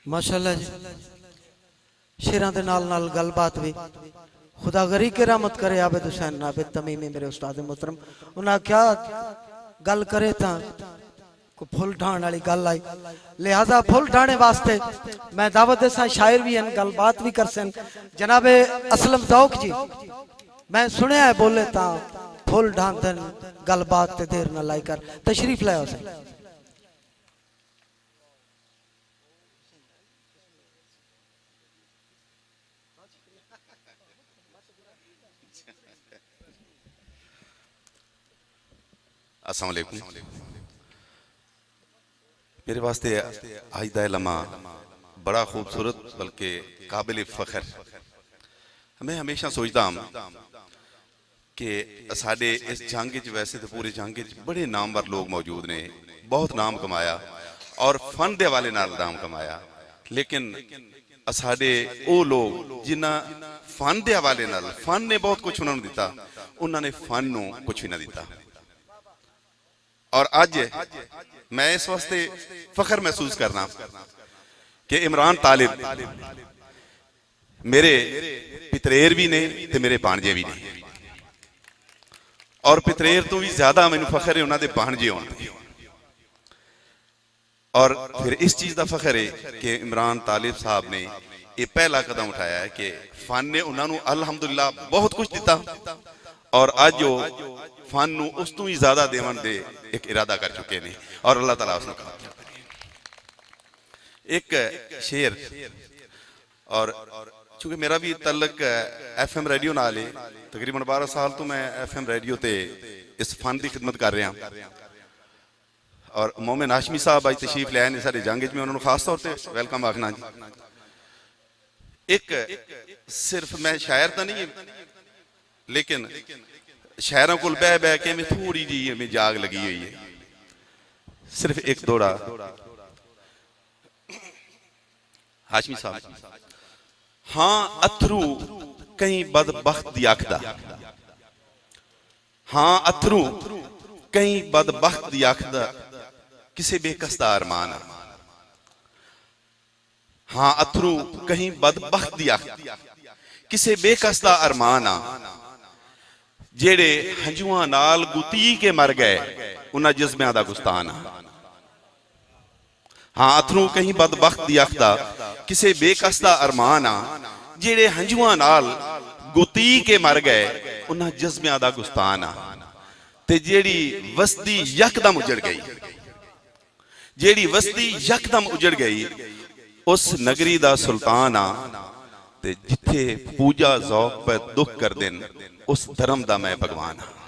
माशाअल्लाह जी, शेरां दे नाल नाल गलबात भी खुदा गरी के रहमत करे। आबिद हुसैन आबिद तमीमी मेरे उस्ताद मोहतरम, उन्हें क्या गल करे तो को फुल ढाण वाली गल आई, लिहाजा फुल ढाने वास्ते मैं दावत देसा। शायर भी हैं, गलबात भी कर सन। जनाबे असलम ज़ौक जी मैं सुनिया है बोले ता फुल ढान देन, गलबात ते देर न लाई कर तशरीफ लाओ से। अस्सलाम वालेकुम। मेरे वास्ते आज दा लम्हा बड़ा खूबसूरत बल्कि काबिल फखर। मैं हमेशा सोचता हूँ कि साडे इस जंग च, वैसे तो पूरे जंग च बड़े नामवर लोग मौजूद ने, बहुत नाम कमाया और फन के हवाले नाल नाम कमाया, लेकिन साडे वो लोग जिन्हें फन के हवाले नाल, फन ने बहुत कुछ उन्होंने दिता, उन्होंने फन नू कुछ भी ना दिता। और अज मैं इस वास्ते फखर महसूस करना कि इमरान तालिब मेरे पितरेर भी ने ते मेरे भाणजे भी ने, और पितरेर तो भी ज्यादा मैनू फखर है उन्होंने भाणजे होने। और फिर इस चीज का फखर है कि इमरान तालिब साहब ने यह पहला कदम उठाया है कि फन ने उन्होंने अल्हम्दुलिल्लाह बहुत कुछ दिता, और अज वो फन नू उस तू ही ज्यादा देवन दे एक इरादा कर चुके हैं, और अल्लाह ताला उसने कहा। एक शेर, और चूंकि मेरा भी तल्लक FM रेडियो नाल है, तकरीबन 12 साल तो मैं FM रेडियो ते इस फन की खिदमत कर रहा। और मोमिन हाशमी साहब आज तशरीफ ले आए ने सारे जंग में, उन्होंने खास तौर पर वेलकम आखना जी। एक सिर्फ मैं शायर तो नहीं, लेकिन शायरों को बह बह के मैं थोड़ी जी हमें जाग लगी हुई है। सिर्फ एक दौड़ा हाशमी साहब। हाँ अथरू कहीं बदबख्त दी आखदा, हाँ अथरू कहीं बदबख्त दी आखदा, किसे बेकस दा अरमान। हाँ अथरू कहीं बदबख्त दी आखदा, किसे बेकस दा अरमान। जेड़े हंजुआ नाल गुती के मर गए उन्हें जज्बियां दा गुस्तान। हाँ अथरू कहीं बदबख्त दी आखदा, किसे बेकस दा अरमान। जेड़े हंजुआ नाल गुती के मर गए उन्हें जज्बियां दा गुस्तान। ते जेड़ी वस्ती यकदम उजड़ गई, जेड़ी वस्ती यकदम उजड़ गई, उस नगरी दा सुल्तान आ। ते जिथे पूजा ज़ौक पे दुख कर देन, उस धर्म दा मैं भगवान हाँ।